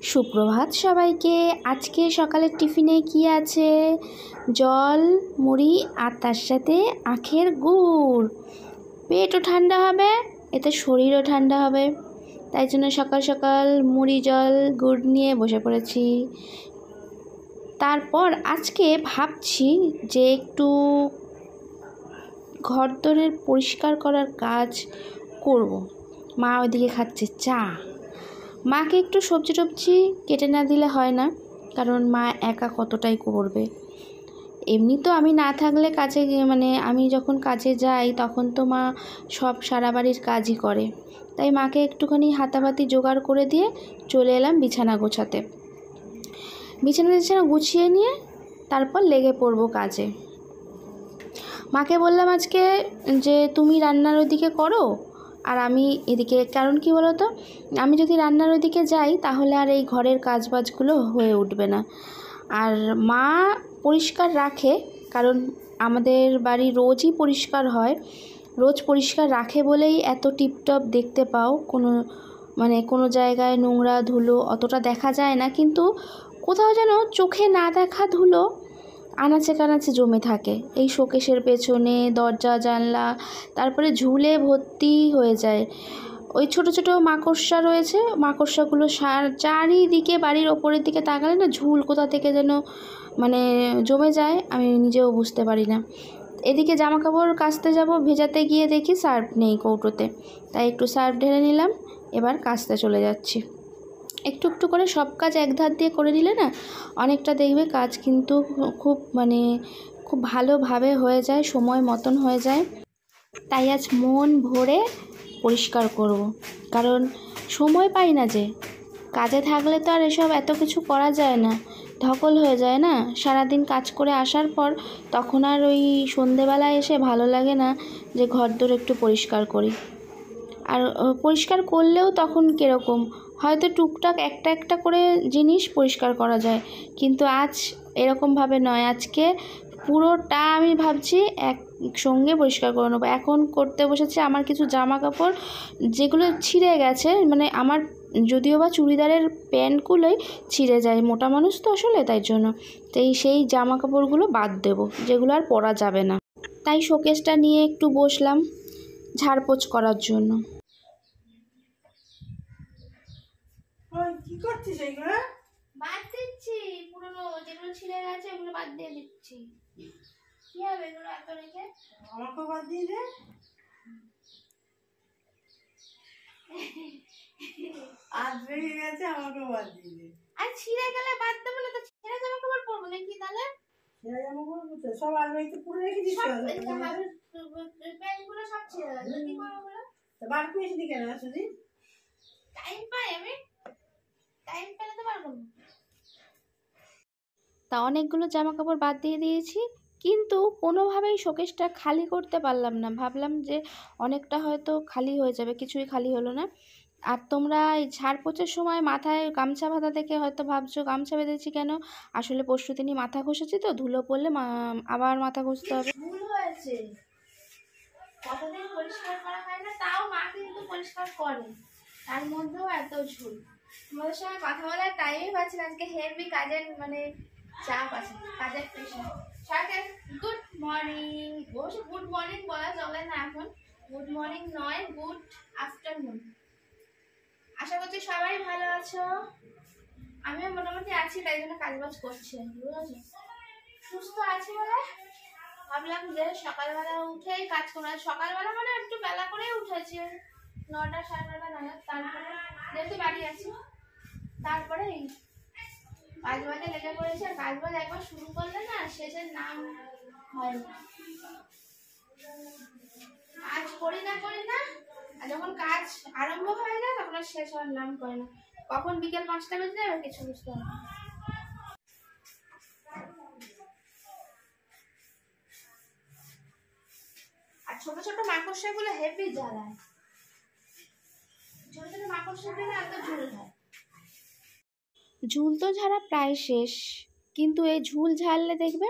সুপ্রভাত সবাইকে। আজকে সকালের টিফিনে কি আছে? জল, মুড়ি আর তার সাথে আখের গুড়। পেটও ঠান্ডা হবে, এতে শরীরও ঠান্ডা হবে। তাই জন্য সকাল সকাল মুড়ি জল গুড় নিয়ে বসে পড়েছি। তারপর আজকে ভাবছি যে একটু ঘরদোরের পরিষ্কার করার কাজ করব। মা ওইদিকে খাচ্ছে চা। মাকে একটু সবজি টবজি কেটে না দিলে হয় না, কারণ মা একা কতটাই করবে। এমনি তো আমি না থাকলে কাজে আমি যখন কাজে যাই তখন তো মা সব সারা বাড়ির কাজই করে। তাই মাকে একটুখানি হাতাপাতি জোগাড় করে দিয়ে চলে এলাম বিছানা গোছাতে। বিছানা গুছিয়ে নিয়ে তারপর লেগে পড়বো কাজে। মাকে বললাম আজকে যে তুমি রান্নার ওইদিকে করো আর আমি এদিকে, কারণ কি বলো তো, আমি যদি রান্নার ওইদিকে যাই তাহলে আর এই ঘরের কাজবাজগুলো হয়ে উঠবে না। আর মা পরিষ্কার রাখে, কারণ আমাদের বাড়ি রোজই পরিষ্কার হয়, রোজ পরিষ্কার রাখে বলেই এত টিপটপ দেখতে পাও। কোনো জায়গায় নোংরা ধুলো অতটা দেখা যায় না, কিন্তু কোথাও যেন চোখে না দেখা ধুলো আনাচে কানাচে জমে থাকে। এই শোকেসের পেছনে, দরজা জানলা, তারপরে ঝুলে ভর্তি হয়ে যায়। ওই ছোট ছোট মাকড়সা রয়েছে, মাকড়সাগুলো চারিদিকে, বাড়ির ওপরের দিকে তাকালে না ঝুল কোথা থেকে যেন জমে যায়, আমি নিজেও বুঝতে পারি না। এদিকে জামা কাপড় কাচতে যাব, ভেজাতে গিয়ে দেখি সার্ফ নেই কৌটোতে, তাই একটু সার্ফ ঢেলে নিলাম। এবার কাচতে চলে যাচ্ছি। একটু একটু করে সব কাজ এক ধার দিয়ে করে নিলে না অনেকটা দেখবে কাজ কিন্তু খুব ভালোভাবে হয়ে যায়, সময় মতন হয়ে যায়। তাই আজ মন ভরে পরিষ্কার করব, কারণ সময় পাই না যে। কাজে থাকলে তো আর এসব এত কিছু করা যায় না, ধকল হয়ে যায় না। সারাদিন কাজ করে আসার পর তখন আর ওই সন্ধেবেলায় এসে ভালো লাগে না যে ঘরদোর একটু পরিষ্কার করি। আর পরিষ্কার করলেও তখন কীরকম, হয়তো টুকটাক একটা একটা করে জিনিস পরিষ্কার করা যায়, কিন্তু আজ এরকমভাবে নয়। আজকে পুরোটা আমি ভাবছি একসঙ্গে পরিষ্কার করে নেবো। এখন করতে বসেছি আমার কিছু জামা কাপড় যেগুলো ছিঁড়ে গেছে, আমার যদিও বা চুড়িদারের প্যান্টগুলোই ছিঁড়ে যায়, মোটা মানুষ তো আসলে, তাই জন্য সেই জামা কাপড়গুলো বাদ দেবো, যেগুলো আর পরা যাবে না। তাই শোকেসটা নিয়ে একটু বসলাম ঝাড়পোছ করার জন্য। কি করছিস এইগুলো? বাদ দিচ্ছি, পুরোনো যেগুলো ছিঁড়ে গেছে ওগুলো বাদ দিয়ে দিচ্ছি। কি হবে এগুলো এত রেখে? আমাকেও বাদ দিয়ে দে। আজ ভেঙে গেছে, আমাকেও বাদ দিয়ে দে। আর ছিঁড়ে গেলে বাদ দেবো না তো, ছেঁড়া জামা কাপড় পরবো নাকি তাহলে? ছেঁড়া জামা কাপড় তো সব আলমারিতে পুরো রেখে দিচ্ছ। প্যান্টগুলো সব ছিঁড়ে গেছে, কি করবো বলো? বার করেছিলি কেন সুজি? টাইম পাই, আমি টাইম পেলে তো বার করবো। তা অনেকগুলো জামা কাপড় বাদ দিয়ে দিয়েছি, কিন্তু কোনোভাবেই শোকেসটা খালি করতে পারলাম না। ভাবলাম যে অনেকটা হয়তো খালি হয়ে যাবে, কিছুই খালি হলো না। আর তোমরা এই ঝাড়পোছার সময় মাথায় গামছা বাঁধা দেখে হয়তো ভাবছো গামছা বেঁধেছি কেন, আসলে পরশুদিনই মাথা ঘষেছি তো, ধুলো পড়লে আবার মাথা ঘষতে হবে। ভুল হয়েছে, কতদিন পরিষ্কার করা হয় না, তাও মা কিন্তু পরিষ্কার করে, তার মধ্যেও এত ঝুল। তোমাদের সঙ্গে কথা বলার টাইমই পাচ্ছি না, আজকে হেভি কাজের চাপ আছে, কাজের প্রেশার। সবাইকে গুড মর্নিং। অবশ্য গুড মর্নিং বলা চলে না এখন, গুড মর্নিং নয়, গুড আফটারনুন। আশা করছি সবাই ভালো আছো, আমিও মোটামুটি আছি, তাই জন্য কাজবাজ করছি, বুঝেছো? সুস্থ আছি বলে ভাবলাম যে সকালবেলা উঠেই কাজ করা। সকালবেলা একটু বেলা করেই উঠেছি, 9টা 9:30 নাগাদ। তারপরে যেহেতু বাড়ি আছি, তারপরে কাজবাজে লেগে পড়েছে। আর কাজবাজ একবার শুরু করলে না শেষের নাম হয় না। কাজ করি না, আর যখন কাজ আরম্ভ হয়ে যায় তখন আর শেষ হওয়ার নাম করে না। কখন বিকেল 5টা বেজে যাবে কিছু বুঝতে হবে না। আর ছোট ছোট মাকড়সাগুলো হেভি জ্বালায়, ছোট ছোট মাকড়সাগুলো এত ঝুল হয়। ঝুল তো ঝাড়া প্রায় শেষ, কিন্তু এই ঝুল ঝাড়লে দেখবে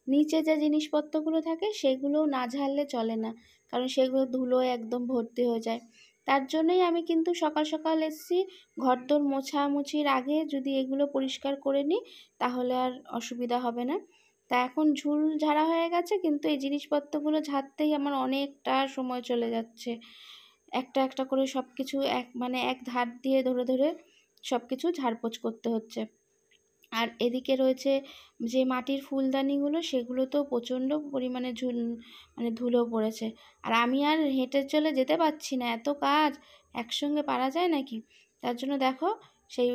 নিচে যে জিনিসপত্রগুলো থাকে সেগুলো না ঝাড়লে চলে না, কারণ সেগুলো ধুলো একদম ভর্তি হয়ে যায়। তার জন্যই আমি কিন্তু সকাল সকাল এসেছি। ঘরদোর মোছামুছির আগে যদি এগুলো পরিষ্কার করে নিই তাহলে আর অসুবিধা হবে না। তা এখন ঝুল ঝাড়া হয়ে গেছে, কিন্তু এই জিনিসপত্রগুলো ঝাড়তেই আমার অনেকটা সময় চলে যাচ্ছে। একটা একটা করে সব কিছু এক ধার দিয়ে ধরে ধরে সব কিছু ঝাড়পোছ করতে হচ্ছে। আর এদিকে রয়েছে যে মাটির ফুলদানিগুলো, সেগুলো তো প্রচণ্ড পরিমাণে ধুলো পড়েছে। আর আমি আর হেঁটে চলে যেতে পারছি না, এত কাজ একসঙ্গে পারা যায় নাকি। তার জন্য দেখো সেই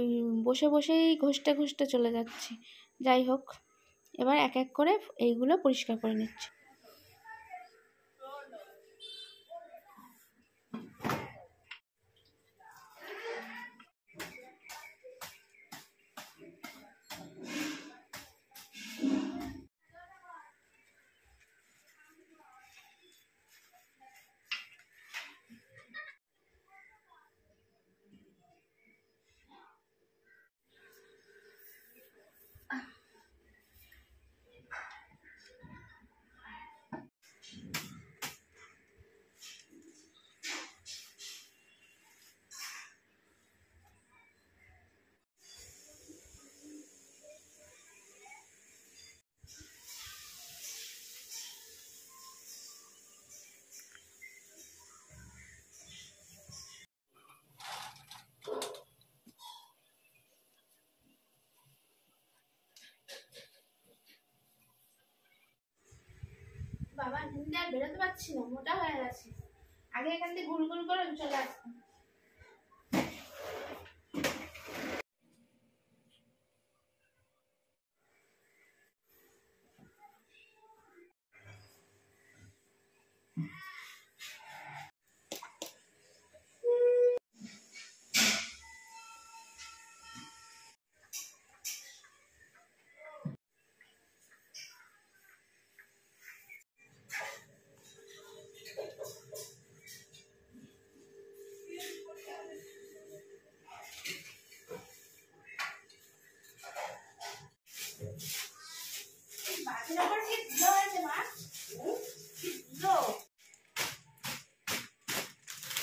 বসে বসেই ঘষতে ঘষতে চলে যাচ্ছি। যাই হোক, এবার এক এক করে এইগুলো পরিষ্কার করে নিচ্ছি। বাবা, এখান দিয়ে আর বেরোতে পারছি না, মোটা হয়ে গেছে। আগে এখান দিয়ে গুল গুল করে চলে আসতাম।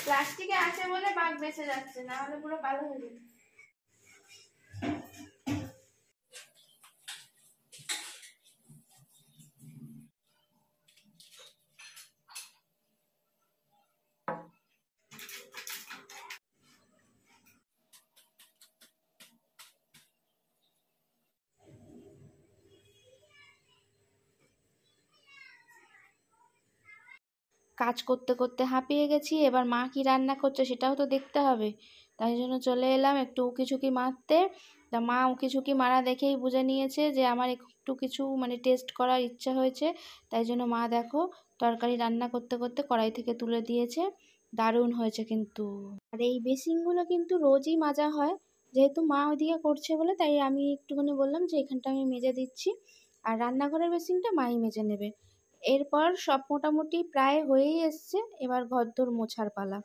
প্লাস্টিকে আছে বলে বাঘ বেঁচে যাচ্ছে, না হলে পুরো কালো হয়ে যেত। কাজ করতে করতে হাঁপিয়ে গেছি, এবার মা কি রান্না করছে সেটাও তো দেখতে হবে। তাই জন্য চলে এলাম একটু উকিঝুঁকি মারতে। তা মা উকিঝুঁকি মারা দেখেই বুঝে নিয়েছে যে আমার একটু কিছু টেস্ট করার ইচ্ছা হয়েছে। তাই জন্য মা দেখো তরকারি রান্না করতে করতে কড়াই থেকে তুলে দিয়েছে। দারুণ হয়েছে কিন্তু। আর এই বেসিনগুলো কিন্তু রোজই মাজা হয়, যেহেতু মা ওইদিকে করছে বলে তাই আমি একটুখানি বললাম যে এখানটা আমি মেজে দিচ্ছি, আর রান্নাঘরের বেসিনটা মাই মেজে নেবে। এরপর সব মোটামুটি প্রায় হয়েই এসছে, এবার ঘরদোর মোছার পালা।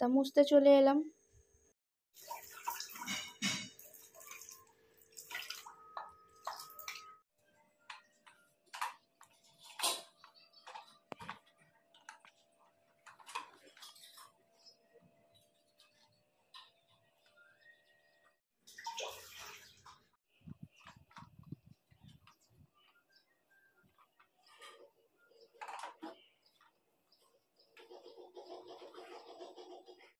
তা মুছতে চলে এলাম।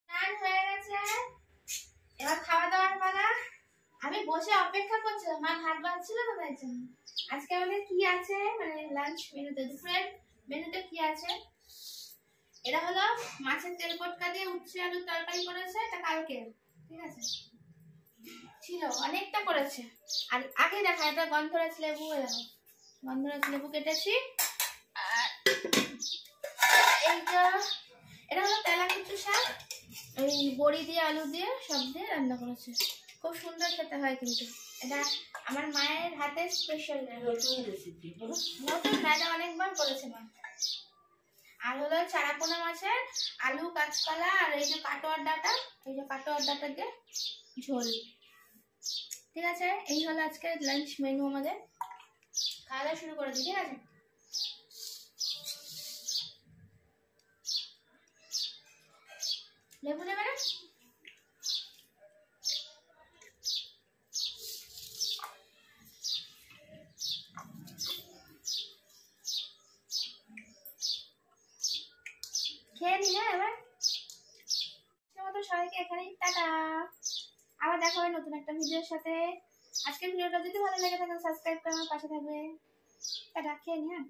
স্নান হয়ে গেছে, এবার খাওয়া দাওয়ার পালা। আমি বসে অপেক্ষা করছিলাম, মা ভাত বাড়ছিল তো তাই জন্য। আজকে আমাদের কি আছে লাঞ্চ মেনুতে, দুপুরের মেনুতে কি আছে? এটা হলো মাছের তেল পটকা দিয়ে উচ্ছে আলুর তরকারি করেছে, এটা কালকে, ঠিক আছে, ছিল অনেকটা করেছে। আর আগে দেখা, এটা গন্ধরাজ লেবু, দেখো গন্ধরাজ লেবু কেটেছি। আর এইটা, এটা হলো তেলাকুচু শাক, ওই বড়ি দিয়ে আলু দিয়ে সব দিয়ে রান্না করেছে, খুব সুন্দর খেতে হয় কিন্তু। এটা আমার মায়ের হাতে স্পেশাল রেসিপি, নতুন না, এটা অনেকবার করেছে মা। আর হলো চারাপোনা মাছের আলু কাঁচকলা আর এই যে কাটোয়ার ডাঁটা, এই যে কাটোয়ার ডাঁটা দিয়ে ঝোল। ঠিক আছে, এই হলো আজকে লাঞ্চ মেনু আমাদের। খাওয়া দাওয়া শুরু করে দিই, ঠিক আছে। লেবু নেবে না? খেয়ে নি না এবার। আজকের মতো সবাইকে এখানেই টাটা। আবার দেখা হবে নতুন একটা ভিডিওর সাথে। আজকের ভিডিওটা যদি ভালো লেগে থাকে সাবস্ক্রাইব করে আমার পাশে থাকবে। টাটা, খেয়ে নি। হ্যাঁ।